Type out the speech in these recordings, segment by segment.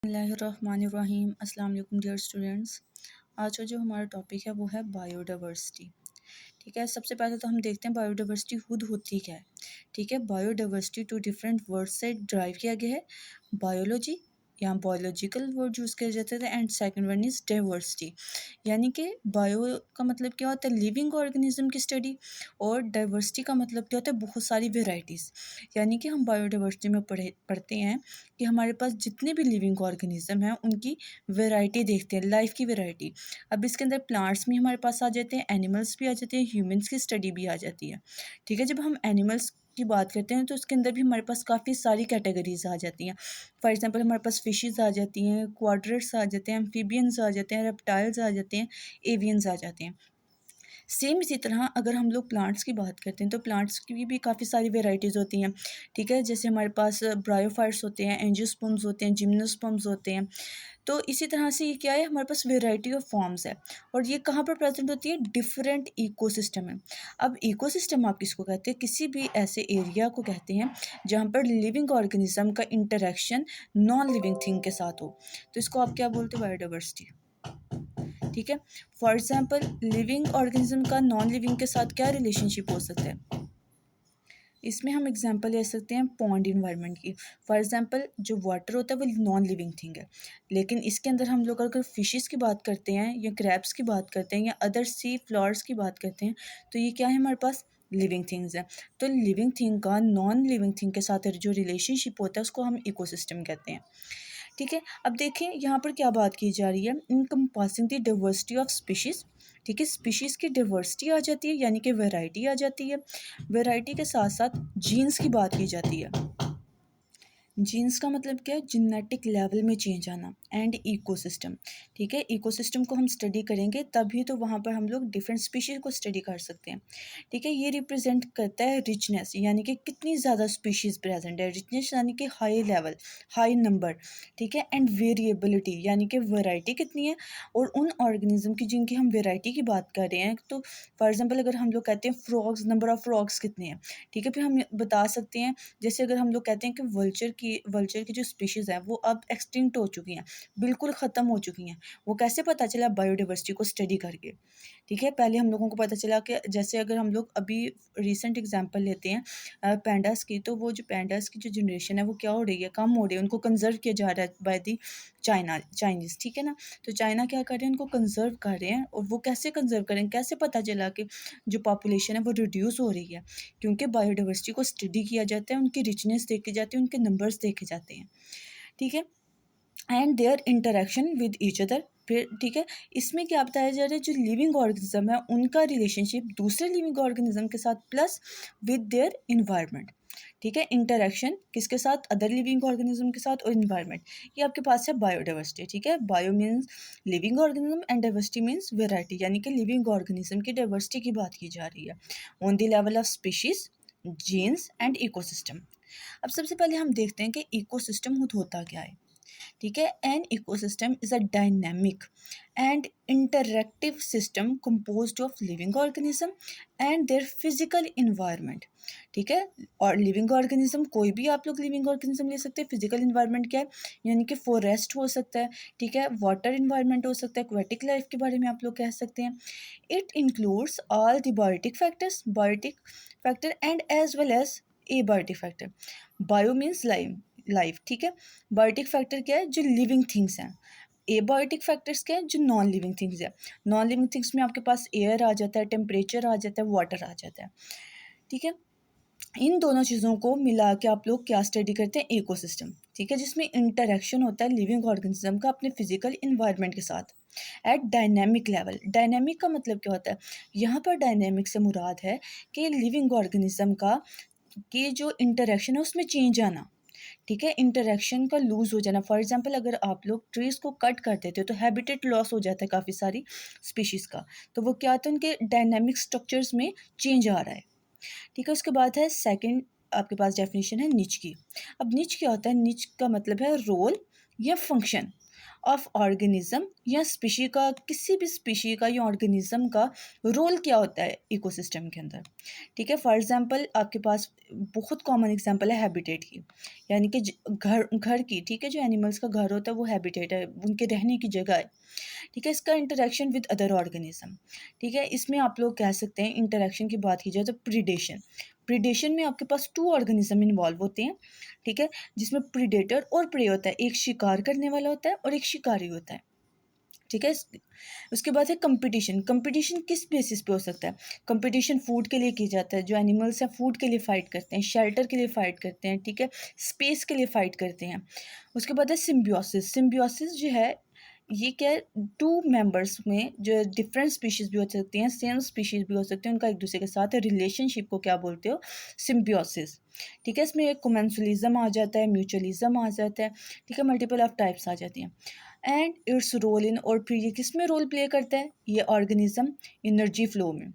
बिस्मिल्लाहिर्रहमानिर्रहीम। अस्सलाम वालेकुम डियर स्टूडेंट्स। आज का जो हमारा टॉपिक है वो है बायोडाइवर्सिटी। ठीक है, सबसे पहले तो हम देखते हैं बायोडाइवर्सिटी खुद होती क्या है। ठीक है, बायोडाइवर्सिटी टू डिफरेंट वर्ड से ड्राइव किया गया है। बायोलॉजी या बायोलॉजिकल वर्ड यूज़ किया जाता है and second one is diversity, यानी कि बायो का मतलब क्या होता है, लिविंग ऑर्गेनिज्म की स्टडी, और डाइवर्सिटी का मतलब क्या होता है, बहुत सारी वेराइटीज़। यानी कि हम बायोडाइवर्सिटी में पढ़ते हैं कि हमारे पास जितने भी लिविंग ऑर्गेनिज्म हैं उनकी वेराइटी देखते हैं, लाइफ की वेराइटी। अब इसके अंदर प्लांट्स भी हमारे पास आ जाते हैं, एनिमल्स भी आ जाते हैं, ह्यूमंस की स्टडी भी आ जाती है। ठीक है, जब हम एनिमल्स की बात करते हैं तो उसके अंदर भी हमारे पास काफ़ी सारी कैटेगरीज आ जाती हैं। फॉर एग्जांपल हमारे पास फिशेस आ जाती हैं, क्वाड्रेट्स आ जाते हैं, एम्फीबियंस आ जाते हैं, रेप्टाइल्स आ जाते हैं, एवियंस आ जाते हैं। सेम इसी तरह अगर हम लोग प्लांट्स की बात करते हैं तो प्लांट्स की भी काफ़ी सारी वेराइटीज़ होती हैं। ठीक है, जैसे हमारे पास ब्रायोफाइट्स होते हैं, एंजियोस्पर्म्स होते हैं, जिम्नोस्पर्म्स होते हैं। तो इसी तरह से ये क्या है, हमारे पास वेराइटी ऑफ फॉर्म्स है, और ये कहाँ पर प्रेजेंट होती है, डिफरेंट इकोसिस्टम में। अब इकोसिस्टम आप किसको कहते हैं, किसी भी ऐसे एरिया को कहते हैं जहाँ पर लिविंग ऑर्गेनिज्म का इंटरेक्शन नॉन लिविंग थिंग के साथ हो, तो इसको आप क्या बोलते हैं, बायोडाइवर्सिटी। ठीक है, फॉर एग्जाम्पल लिविंग ऑर्गेनिज्म का नॉन लिविंग के साथ क्या रिलेशनशिप हो सकता है, इसमें हम एग्जांपल ले सकते हैं पॉन्ड इन्वायरमेंट की। फॉर एग्जांपल जो वाटर होता है वो नॉन लिविंग थिंग है, लेकिन इसके अंदर हम लोग अगर फिशेस की बात करते हैं या क्रैब्स की बात करते हैं या अदर सी फ्लावर्स की बात करते हैं, तो ये क्या है, हमारे पास लिविंग थिंग्स है। तो लिविंग थिंग का नॉन लिविंग थिंग के साथ जो रिलेशनशिप होता है उसको हम इकोसिस्टम कहते हैं। ठीक है, अब देखें यहाँ पर क्या बात की जा रही है, encompassing the diversity of species. ठीक है, स्पीशीज़ की डाइवर्सिटी आ जाती है, यानी कि वैरायटी आ जाती है। वैरायटी के साथ साथ जीन्स की बात की जाती है। जीन्स का मतलब क्या है, जेनेटिक लेवल में चेंज आना, एंड इकोसिस्टम। ठीक है, इकोसिस्टम को हम स्टडी करेंगे तभी तो वहाँ पर हम लोग डिफरेंट स्पीशीज़ को स्टडी कर सकते हैं। ठीक है, ये रिप्रेजेंट करता है रिचनेस, यानी कि कितनी ज़्यादा स्पीशीज़ प्रेजेंट है, रिचनेस यानी कि हाई लेवल, हाई नंबर। ठीक है, एंड वेरिएबिलिटी यानी कि वैरायटी कितनी है, और उन ऑर्गेनिज्म की जिनकी हम वेराइटी की बात कर रहे हैं, तो फॉर एग्जाम्पल अगर हम लोग कहते हैं फ्रॉग्स, नंबर ऑफ फ्रॉग्स कितने हैं। ठीक है, फिर हम बता सकते हैं, जैसे अगर हम लोग कहते हैं कि वल्चर की जो स्पीशीज़ है वो अब एक्सटिंक्ट हो चुकी हैं, बिल्कुल ख़त्म हो चुकी हैं। वो कैसे पता चला, बायोडाइवर्सिटी को स्टडी करके। ठीक है, पहले हम लोगों को पता चला कि जैसे अगर हम लोग अभी रिसेंट एग्जांपल लेते हैं पैंडास की, तो वो जो पैंडास की जो जनरेशन है वो क्या हो रही है, कम हो रही है, उनको कंजर्व किया जा रहा है बाय दी चाइनीज़। ठीक है ना, तो चाइना क्या कर रहे हैं, उनको कंजर्व कर रहे हैं, और वो कैसे कंजर्व करें, कैसे पता चला कि जो पॉपुलेशन है वो रिड्यूस हो रही है, क्योंकि बायोडाइवर्सिटी को स्टडी किया जाता है, उनकी रिचनेस देखी जाती है, उनके नंबर्स देखे जाते हैं। ठीक है, and there interaction with each other. फिर ठीक है, इसमें क्या बताया जा रहा है, जो लिविंग ऑर्गेनिज्म है उनका रिलेशनशिप दूसरे लिविंग ऑर्गेनिज्म के साथ प्लस विद देयर इन्वायरमेंट। ठीक है, इंटरेक्शन किसके साथ, अदर लिविंग ऑर्गेनिज्म के साथ, और इन्वायरमेंट। ये आपके पास है बायोडाइवर्सिटी। ठीक है, bio means living organism and diversity means variety, यानी कि लिविंग ऑर्गेनिज्म की डाइवर्सिटी की बात की जा रही है on the level of species, genes and ecosystem. अब सबसे पहले हम देखते हैं कि इकोसिस्टम होता क्या है। ठीक है, an ecosystem is a dynamic and interactive system composed of living organism and their physical environment. ठीक है, और लिविंग ऑर्गेनिज्म कोई भी आप लोग लिविंग ऑर्गेनिज्म ले सकते हैं। फिजिकल इन्वायरमेंट क्या है, यानी कि फॉरेस्ट हो सकता है। ठीक है, वाटर इन्वायरमेंट हो सकता है, एक्वेटिक लाइफ के बारे में आप लोग कह सकते हैं। It includes all the biotic factor and as well as abiotic factor. Bio means life. ठीक है, बायोटिक फैक्टर क्या है, जो लिविंग थिंग्स हैं। एबायोटिक फैक्टर्स क्या है, जो नॉन लिविंग थिंग्स है। नॉन लिविंग थिंग्स में आपके पास एयर आ जाता है, टेम्परेचर आ जाता है, वाटर आ जाता है। ठीक है, इन दोनों चीज़ों को मिला के आप लोग क्या स्टडी करते हैं, इकोसिस्टम। ठीक है, जिसमें इंटरेक्शन होता है लिविंग ऑर्गेनिज्म का अपने फिजिकल इन्वायरमेंट के साथ एट डायनेमिक लेवल। डायनेमिक का मतलब क्या होता है, यहाँ पर डायनेमिक से मुराद है कि लिविंग ऑर्गेनिज्म का कि जो इंटरेक्शन है उसमें चेंज आना। ठीक है, इंटरेक्शन का लूज़ हो जाना। फॉर एग्जांपल अगर आप लोग ट्रीज़ को कट कर देते हो तो हैबिटेट लॉस हो जाता है काफ़ी सारी स्पीशीज़ का, तो वो क्या होता है, उनके डायनेमिक स्ट्रक्चर्स में चेंज आ रहा है। ठीक है, उसके बाद है सेकंड, आपके पास डेफिनेशन है निच की। अब निच क्या होता है, निच का मतलब है रोल या फंक्शन ऑफ ऑर्गेनिज्म या स्पीशी का, किसी भी स्पीशी का या ऑर्गेनिज्म का रोल क्या होता है इकोसिस्टम के अंदर। ठीक है, फॉर एग्जांपल आपके पास बहुत कॉमन एग्जांपल है हैबिटेट की, यानी कि घर घर की। ठीक है, जो एनिमल्स का घर होता है वो हैबिटेट है, उनके रहने की जगह है। ठीक है, इसका इंटरेक्शन विद अदर ऑर्गेनिज्म। ठीक है, इसमें आप लोग कह सकते हैं, इंटरेक्शन की बात की जाए तो प्रीडेशन। प्रीडेशन में आपके पास टू ऑर्गेनिज्म इन्वॉल्व होते हैं। ठीक है, जिसमें प्रीडेटर और प्रे होता है, एक शिकार करने वाला होता है और एक शिकारी होता है। ठीक है, उसके बाद है कंपटीशन। कंपटीशन किस बेसिस पे हो सकता है? कंपटीशन फूड के लिए की जाता है, जो एनिमल्स हैं फूड के लिए फाइट करते हैं, शेल्टर के लिए फाइट करते हैं। ठीक है, स्पेस के लिए फाइट करते हैं। उसके बाद है सिम्बियोसिस। सिम्बियोसिस जो है ये क्या है, टू मेंबर्स में जो डिफरेंट स्पीशीज भी हो सकती हैं, सेम स्पीशीज भी हो सकते हैं, उनका एक दूसरे के साथ रिलेशनशिप को क्या बोलते हो? सिम्बियोसिस। ठीक है, इसमें एक कोमेंसुअलिज्म आ जाता है, म्यूचुअलिज्म आ जाता है। ठीक है, मल्टीपल ऑफ टाइप्स आ जाती हैं। एंड इट्स रोल इन, और फिर ये किस में रोल प्ले करता है ये ऑर्गेनिज्म? एनर्जी फ्लो में।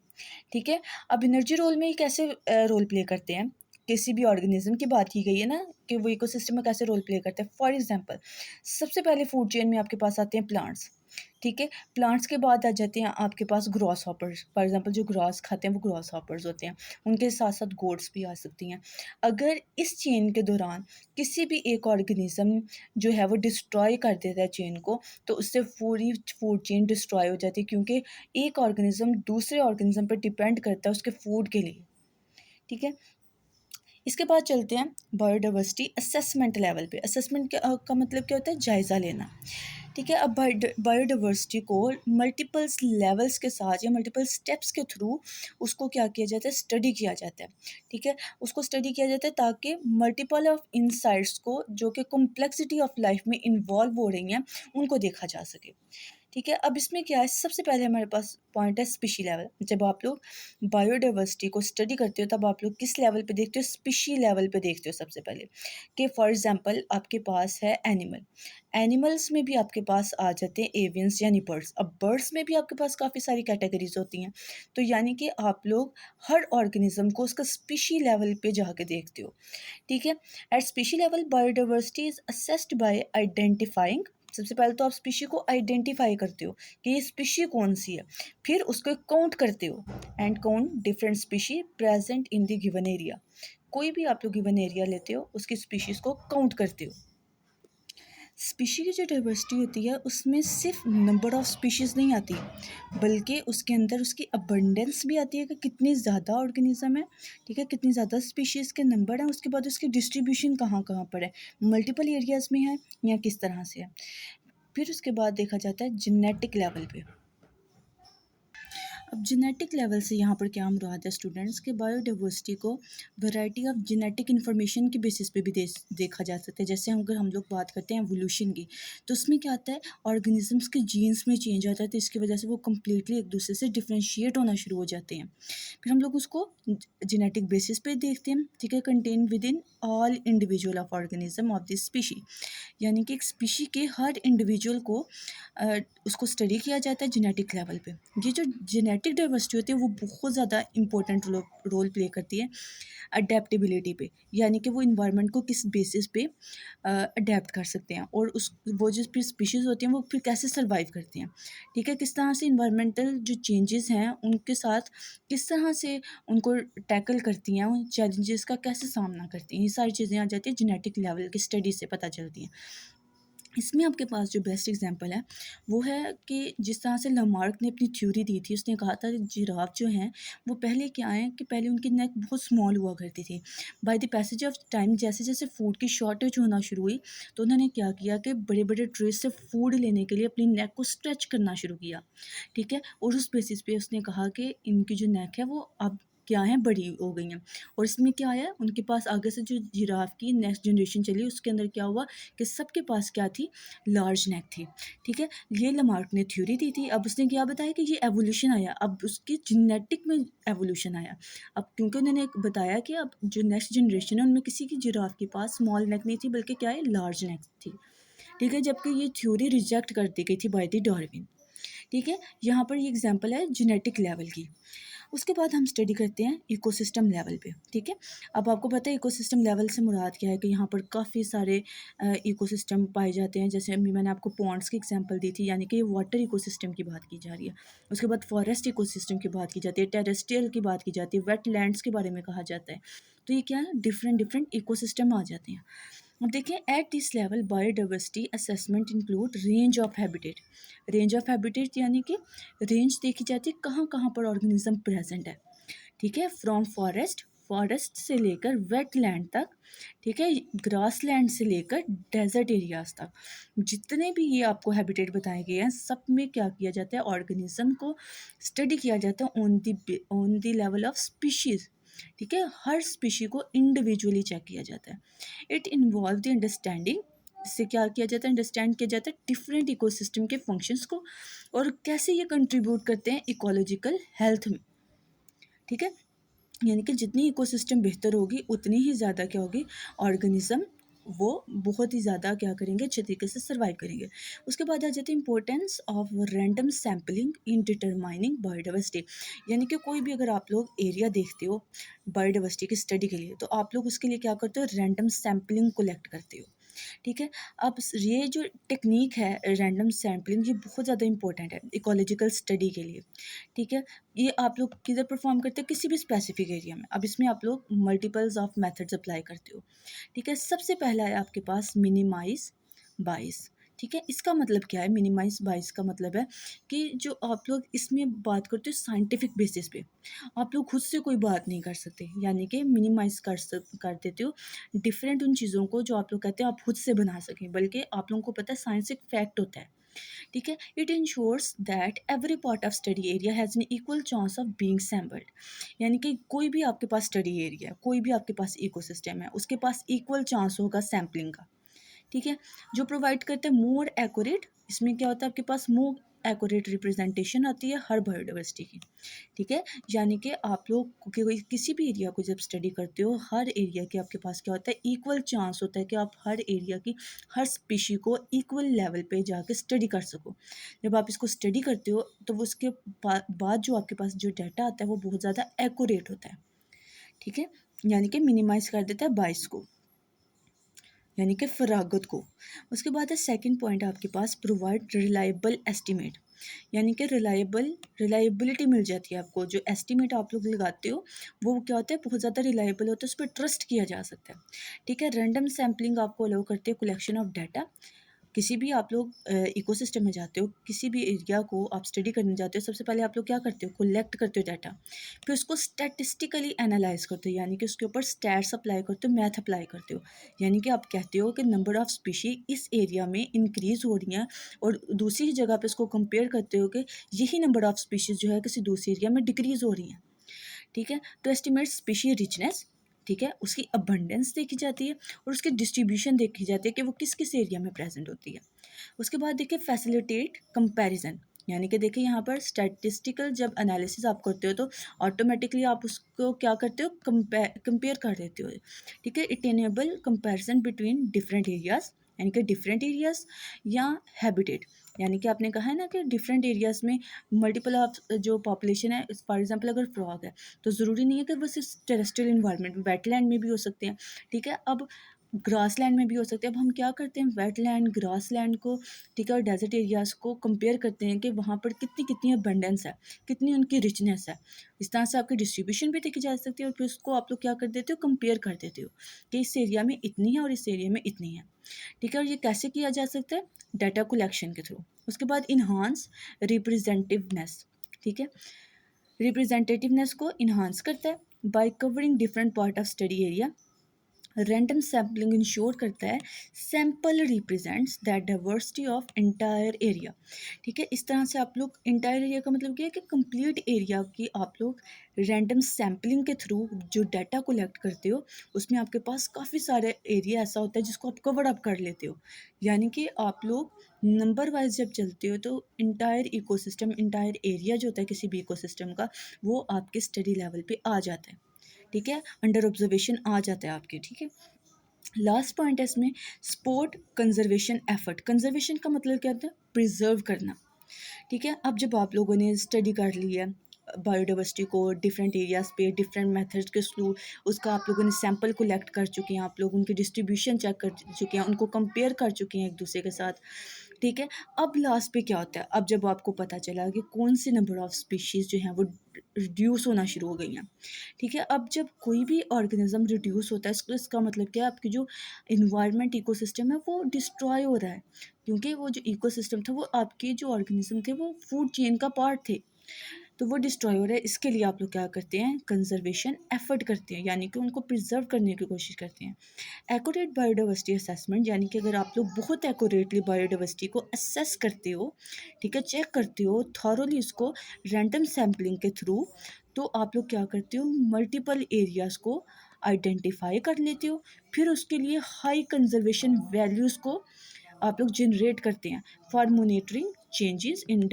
ठीक है, अब एनर्जी रोल में ये कैसे रोल प्ले करते हैं? किसी भी ऑर्गेनिज्म की बात की गई है ना कि वो इकोसिस्टम में कैसे रोल प्ले करते हैं। फॉर एग्जांपल, सबसे पहले फूड चेन में आपके पास आते हैं प्लांट्स। ठीक है, प्लांट्स के बाद आ जाते हैं आपके पास ग्रॉस हॉपर्स। फॉर एग्जांपल, जो ग्रास खाते हैं वो ग्रॉस हॉपर्स होते हैं। उनके साथ साथ गोड्स भी आ सकती हैं। अगर इस चेन के दौरान किसी भी एक ऑर्गेनिज्म जो है वो डिस्ट्रॉय कर देता है चेन को, तो उससे पूरी फूड चेन डिस्ट्रॉय हो जाती है, क्योंकि एक ऑर्गेनिज्म दूसरे ऑर्गेनिज्म पर डिपेंड करता है उसके फूड के लिए। ठीक है, इसके बाद चलते हैं बायोडाइवर्सिटी असेसमेंट लेवल पे। असेसमेंट का मतलब क्या होता है? जायज़ा लेना। ठीक है, अब बायोडाइवर्सिटी को मल्टीपल्स लेवल्स के साथ या मल्टीपल स्टेप्स के थ्रू उसको क्या किया जाता है? स्टडी किया जाता है। ठीक है, उसको स्टडी किया जाता है ताकि मल्टीपल ऑफ इंसाइट्स को जो कि कॉम्प्लेक्सिटी ऑफ लाइफ में इन्वॉल्व हो रही हैं उनको देखा जा सके। ठीक है, अब इसमें क्या है, सबसे पहले हमारे पास पॉइंट है स्पीशी लेवल। जब आप लोग बायोडाइवर्सिटी को स्टडी करते हो तब आप लोग किस लेवल पे देखते हो? स्पीशी लेवल पे देखते हो सबसे पहले। कि फॉर एग्जांपल आपके पास है एनिमल, एनिमल्स में भी आपके पास आ जाते हैं एवियंस यानी बर्ड्स। अब बर्ड्स में भी आपके पास काफ़ी सारी कैटेगरीज होती हैं, तो यानी कि आप लोग हर ऑर्गेनिज्म को उसका स्पीशी लेवल पे जाके देखते हो। ठीक है, at species level biodiversity is assessed by identifying. सबसे पहले तो आप स्पीशी को आइडेंटिफाई करते हो कि ये स्पीशी कौन सी है, फिर उसको काउंट करते हो and count different species present in the given area. कोई भी आप लोग गिवन एरिया लेते हो उसकी स्पीशीज को काउंट करते हो। स्पीशी की जो डाइवर्सिटी होती है उसमें सिर्फ नंबर ऑफ़ स्पीशीज़ नहीं आती, बल्कि उसके अंदर उसकी अबंडेंस भी आती है कि कितनी ज़्यादा ऑर्गेनिज्म है। ठीक है, कितनी ज़्यादा स्पीशीज़ के नंबर हैं, उसके बाद उसकी डिस्ट्रीब्यूशन कहाँ कहाँ पर है, मल्टीपल एरियाज़ में है या किस तरह से है। फिर उसके बाद देखा जाता है जेनेटिक लेवल पे। अब जेनेटिक लेवल से यहाँ पर क्या मुराद है स्टूडेंट्स के? बायोडाइवर्सिटी को वैरायटी ऑफ जेनेटिक इन्फॉर्मेशन के बेसिस पे भी देखा जा सकता है। जैसे अगर हम लोग बात करते हैं एवोल्यूशन की, तो उसमें क्या आता है, ऑर्गेनिजम्स के जीन्स में चेंज आता है, तो इसकी वजह से वो कम्प्लीटली एक दूसरे से डिफ्रेंशिएट होना शुरू हो जाते हैं। फिर हम लोग उसको जेनेटिक बेसिस पे देखते हैं। ठीक है, contain with in all individual of organism of this species, यानी कि एक स्पीशी के हर इंडिविजुअल को उसको स्टडी किया जाता है जेनेटिक लेवल पे। ये जो जेनेटिक डाइवर्सिटी होती है वो बहुत ज़्यादा इंपॉर्टेंट रोल प्ले करती है अडेप्टेबिलिटी पे, यानी कि वो इन्वायरमेंट को किस बेसिस पे अडेप्ट कर सकते हैं, और उस वो जो फिर स्पीशीज़ होती हैं वो फिर कैसे सर्वाइव करती हैं। ठीक है, किस तरह से इन्वायरमेंटल जो चेंजेस हैं उनके साथ किस तरह से उनको टैकल करती हैं, उन चैलेंजेस का कैसे सामना करती हैं, ये सारी चीज़ें आ जाती हैं जेनेटिक लेवल की स्टडी से पता चलती हैं। इसमें आपके पास जो बेस्ट एग्जांपल है वो है कि जिस तरह से लमार्क ने अपनी थ्योरी दी थी, उसने कहा था जिराफ जो हैं वो पहले क्या है कि पहले उनकी नेक बहुत स्मॉल हुआ करती थी। By the passage of time जैसे जैसे फूड की शॉर्टेज होना शुरू हुई, तो उन्होंने क्या किया कि बड़े बड़े ट्रेस से फूड लेने के लिए अपनी नेक को स्ट्रेच करना शुरू किया। ठीक है, और उस बेसिस पे उसने कहा कि इनकी जो नेक है वो अब क्या है, बड़ी हो गई हैं। और इसमें क्या आया, उनके पास आगे से जो जिराफ की नेक्स्ट जनरेशन चली उसके अंदर क्या हुआ कि सबके पास क्या थी, लार्ज नेक थी। ठीक है, ये लमार्क ने थ्योरी दी थी। अब उसने क्या बताया कि ये एवोल्यूशन आया, अब उसकी जेनेटिक में एवोल्यूशन आया। अब क्योंकि उन्होंने एक बताया कि अब जो नेक्स्ट जनरेशन है उनमें किसी की जिराफ के पास स्मॉल नेक नहीं थी बल्कि क्या है, लार्ज नेक थी। ठीक है, जबकि ये थ्योरी रिजेक्ट कर दी गई थी बाय द डार्विन। ठीक है, यहाँ पर ये एग्जांपल है जेनेटिक लेवल की। उसके बाद हम स्टडी करते हैं इकोसिस्टम लेवल पे, ठीक है। अब आपको पता है इकोसिस्टम लेवल से मुराद क्या है कि यहाँ पर काफ़ी सारे इकोसिस्टम पाए जाते हैं। जैसे अभी मैंने आपको पॉन्ड्स की एग्जांपल दी थी, यानी कि वाटर इकोसिस्टम की बात की जा रही है। उसके बाद फॉरेस्ट इकोसिस्टम की बात की जाती है, टेरेस्ट्रियल की बात की जाती है, वेटलैंड्स के बारे में कहा जाता है। तो ये क्या है, डिफरेंट डिफरेंट इकोसिस्टम आ जाते हैं। अब देखिए, at this level biodiversity assessment include range of habitat. Range of habitat यानी कि रेंज देखी जाती है कहाँ कहाँ पर ऑर्गेनिज्म प्रेजेंट है, ठीक है। फ्रॉम फॉरेस्ट से लेकर वेटलैंड तक, ठीक है, ग्रास लैंड से लेकर डेजर्ट एरियाज तक, जितने भी ये आपको हैबिटेट बताए गए हैं सब में क्या किया जाता है, ऑर्गेनिज्म को स्टडी किया जाता है on the level of species, ठीक है। हर स्पीशी को इंडिविजुअली चेक किया जाता है। इट इन्वॉल्व द अंडरस्टैंडिंग, इससे क्या किया जाता है, अंडरस्टैंड किया जाता है डिफरेंट इकोसिस्टम के फंक्शंस को और कैसे ये कंट्रीब्यूट करते हैं इकोलॉजिकल हेल्थ में, ठीक है। यानी कि जितनी इकोसिस्टम बेहतर होगी उतनी ही ज़्यादा क्या होगी, ऑर्गेनिज्म वो बहुत ही ज़्यादा क्या करेंगे, अच्छे तरीके से सर्वाइव करेंगे। उसके बाद आ जाती है importance of random sampling in determining biodiversity. यानी कि कोई भी अगर आप लोग एरिया देखते हो बायोडाइवर्सिटी की स्टडी के लिए, तो आप लोग उसके लिए क्या करते हो, रैंडम सैम्पलिंग कलेक्ट करते हो, ठीक है। अब ये जो टेक्निक है रैंडम सैम्पलिंग, ये बहुत ज़्यादा इंपॉर्टेंट है इकोलॉजिकल स्टडी के लिए, ठीक है। ये आप लोग किधर परफॉर्म करते हैं, किसी भी स्पेसिफिक एरिया में। अब इसमें आप लोग मल्टीपल्स ऑफ मेथड्स अप्लाई करते हो, ठीक है। सबसे पहला है आपके पास मिनिमाइज बाइस, ठीक है। इसका मतलब क्या है, मिनिमाइज बाइस का मतलब है कि जो आप लोग इसमें बात करते हो साइंटिफिक बेसिस पे, आप लोग खुद से कोई बात नहीं कर सकते, यानी कि मिनिमाइज कर देते हो डिफरेंट उन चीज़ों को जो आप लोग कहते हैं आप खुद से बना सकें, बल्कि आप लोगों को पता है साइंस एक फैक्ट होता है, ठीक है। It ensures that every part of study area has an equal chance of being sampled. यानी कि कोई भी आपके पास स्टडी एरिया है, कोई भी आपके पास इकोसिस्टम है, उसके पास इक्वल चांस होगा सैम्पलिंग का, ठीक है। जो प्रोवाइड करते हैं मोर एक्यूरेट, इसमें क्या होता है आपके पास मोर एक्यूरेट रिप्रेजेंटेशन आती है हर बायोडाइवर्सिटी की, ठीक है। यानी कि आप लोग किसी भी एरिया को जब स्टडी करते हो, हर एरिया के आपके पास क्या होता है, इक्वल चांस होता है कि आप हर एरिया की हर स्पीशी को इक्वल लेवल पे जाके स्टडी कर सको। जब आप इसको स्टडी करते हो तो वो उसके बाद जो आपके पास जो डाटा आता है वो बहुत ज़्यादा एक्यूरेट होता है, ठीक है। यानी कि मिनिमाइज कर देता है बाइस को, यानी कि फरागत को। उसके बाद है सेकंड पॉइंट आपके पास, प्रोवाइड रिलायबल एस्टीमेट। यानी कि रिलायबिलिटी मिल जाती है आपको, जो एस्टीमेट आप लोग लगाते हो वो क्या होता है, बहुत ज़्यादा रिलायबल होता है, उस पर ट्रस्ट किया जा सकता है, ठीक है। रैंडम सैम्पलिंग आपको अलाउ करती है कलेक्शन ऑफ डाटा। किसी भी आप लोग इकोसिस्टम में जाते हो, किसी भी एरिया को आप स्टडी करने जाते हो, सबसे पहले आप लोग क्या करते हो, कलेक्ट करते हो डाटा, फिर उसको स्टैटिस्टिकली एनालाइज करते हो, यानी कि उसके ऊपर स्टैट्स अप्लाई करते हो, मैथ अप्लाई करते हो। यानी कि आप कहते हो कि नंबर ऑफ स्पीशी इस एरिया में इंक्रीज हो रही हैं, और दूसरी जगह पे इसको कंपेयर करते हो कि यही नंबर ऑफ स्पीशीज़ जो है किसी दूसरी एरिया में डिक्रीज हो रही हैं, ठीक है। टू एस्टिमेट स्पीशी रिचनेस, ठीक है, उसकी अबंडेंस देखी जाती है और उसकी डिस्ट्रीब्यूशन देखी जाती है कि वो किस किस एरिया में प्रेजेंट होती है। उसके बाद देखिए फैसिलिटेट कंपैरिजन, यानी कि देखिए यहाँ पर स्टैटिस्टिकल जब एनालिसिस आप करते हो तो ऑटोमेटिकली आप उसको क्या करते हो, कंपेयर कर देते हो, ठीक है। It enable comparison between different areas, यानी कि डिफरेंट एरियाज या हैबिटेट, यानी कि आपने कहा है ना कि डिफरेंट एरियाज में मल्टीपल ऑफ जो पॉपुलेशन है, फॉर एग्जांपल अगर फ्रॉग है तो ज़रूरी नहीं है कि बस इस टेरेस्ट्रियल इन्वायरमेंट, वेटलैंड में भी हो सकते हैं, ठीक है। अब ग्रास लैंड में भी हो सकते हैं। अब हम क्या करते हैं, वेटलैंड, ग्रास लैंड को, ठीक है, और डेजर्ट एरियाज़ को कंपेयर करते हैं कि वहाँ पर कितनी कितनी अबंडेंस है, कितनी उनकी रिचनेस है। इस तरह से आपकी डिस्ट्रीब्यूशन भी देखी जा सकती है और फिर उसको आप लोग क्या कर देते हो, कंपेयर कर देते हो कि इस एरिया में इतनी है और इस एरिया में इतनी है, ठीक है। और ये कैसे किया जा सकता है, डाटा कलेक्शन के थ्रू। उसके बाद इन्हांस रिप्रेजेंटिवनेस, ठीक है, रिप्रेजेंटेटिवनेस को इन्हांस करता है bye covering different part of study area. Random sampling ensure करता है sample represents that diversity of entire area, ठीक है। इस तरह से आप लोग एंटायर एरिया का मतलब क्या है कि कंप्लीट एरिया की आप लोग रैंडम सैम्पलिंग के थ्रू जो डाटा कलेक्ट करते हो, उसमें आपके पास काफ़ी सारे एरिया ऐसा होता है जिसको आप कवर अप कर लेते हो। यानी कि आप लोग नंबर वाइज जब चलते हो तो इंटायर इकोसिस्टम, इंटायर एरिया जो होता है किसी भी इकोसिस्टम का, वो आपके स्टडी लेवल पे आ जाता है, ठीक है, अंडर ऑब्जर्वेशन आ जाता है आपके, ठीक है। लास्ट पॉइंट है इसमें, स्पोर्ट कंजर्वेशन एफर्ट। कंजर्वेशन का मतलब क्या होता है, प्रिजर्व करना, ठीक है। अब जब आप लोगों ने स्टडी कर ली है, बायोडाइवर्सिटी को डिफरेंट एरियाज़ पे डिफरेंट मेथड्स के थ्रू उसका आप लोगों ने सैंपल कलेक्ट कर चुके हैं, आप लोग उनकी डिस्ट्रीब्यूशन चेक कर चुके हैं, उनको कंपेयर कर चुके हैं एक दूसरे के साथ। ठीक है, अब लास्ट पे क्या होता है, अब जब आपको पता चला कि कौन से नंबर ऑफ स्पीशीज़ जो हैं वो रिड्यूस होना शुरू हो गई हैं। ठीक है, अब जब कोई भी ऑर्गेनिज्म रिड्यूस होता है इसका मतलब क्या है, आपकी जो इन्वायरमेंट इकोसिस्टम है वो डिस्ट्रॉय हो रहा है, क्योंकि वो जो इकोसिस्टम था वो आपके जो ऑर्गेनिज्म थे वो फूड चेन का पार्ट थे, तो वो डिस्ट्रॉय हो रहा है। इसके लिए आप लोग क्या करते हैं, कंजर्वेशन एफर्ट करते हैं, यानी कि उनको प्रिजर्व करने की कोशिश करते हैं। एक्यूरेट बायोडाइवर्सिटी असेसमेंट, यानी कि अगर आप लोग बहुत एक्यूरेटली बायोडाइवर्सिटी को असेस करते हो, ठीक है, चेक करते हो थॉरोली उसको रैंडम सैम्पलिंग के थ्रू, तो आप लोग क्या करते हो, मल्टीपल एरियाज़ को आइडेंटिफाई कर लेते हो, फिर उसके लिए हाई कंजर्वेशन वैल्यूज़ को आप लोग जनरेट करते हैं for monitoring changes in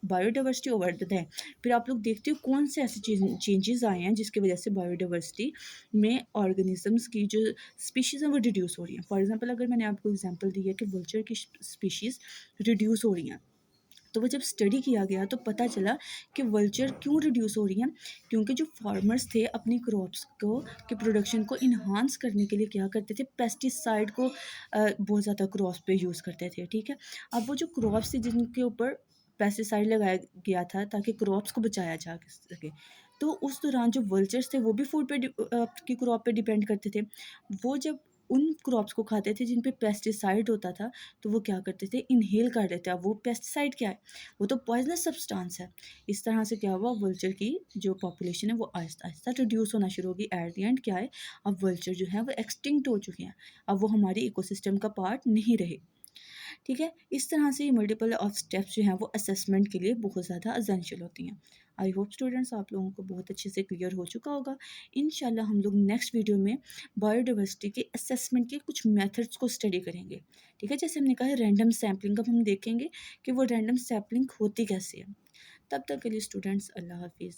biodiversity over the time. फिर आप लोग देखते हो कौन से ऐसे चेंजेस आए हैं जिसकी वजह से बायोडाइवर्सिटी में ऑर्गेनिजम्स की जो स्पीशीज़ हैं वो रिड्यूस हो रही हैं। फॉर एग्जांपल अगर मैंने आपको एग्जांपल दी है कि वल्चर की स्पीशीज़ रिड्यूस हो रही हैं, तो वो जब स्टडी किया गया तो पता चला कि वल्चर क्यों रिड्यूस हो रही हैं, क्योंकि जो फार्मर्स थे अपनी क्रॉप्स को की प्रोडक्शन को इन्हांस करने के लिए क्या करते थे, पेस्टिसाइड को बहुत ज़्यादा क्रॉप्स पे यूज़ करते थे। ठीक है, अब वो जो क्रॉप्स थी जिनके ऊपर पेस्टिसाइड लगाया गया था ताकि क्रॉप्स को बचाया जा सके, तो उस दौरान जो वल्चर्स थे वो भी फूड पे की क्रॉप पे डिपेंड करते थे। वो जब उन क्रॉप्स को खाते थे जिन पे पेस्टिसाइड होता था, तो वो क्या करते थे, इनहेल कर लेते हैं। अब वो पेस्टिसाइड क्या है, वो तो पॉइजनस सब्सटेंस है। इस तरह से क्या हुआ, वल्चर की जो पॉपुलेशन है वो आहिस्ता आहिस्ता रिड्यूस होना शुरू होगी। एट द एंड क्या है, अब वल्चर जो है वो एक्सटिंक्ट हो चुके हैं, अब वो हमारी इकोसिस्टम का पार्ट नहीं रहे। ठीक है, इस तरह से मल्टीपल ऑफ स्टेप्स जो हैं वो असेसमेंट के लिए बहुत ज़्यादा असेंशियल होती हैं। आई होप स्टूडेंट्स आप लोगों को बहुत अच्छे से क्लियर हो चुका होगा। इंशाल्लाह हम लोग नेक्स्ट वीडियो में बायोडाइवर्सिटी के असेसमेंट के कुछ मेथड्स को स्टडी करेंगे। ठीक है, जैसे हमने कहा है रैंडम सैम्पलिंग, अब हम देखेंगे कि वो रैंडम सैम्पलिंग होती कैसे है। तब तक के लिए स्टूडेंट्स अल्लाह हाफिज़।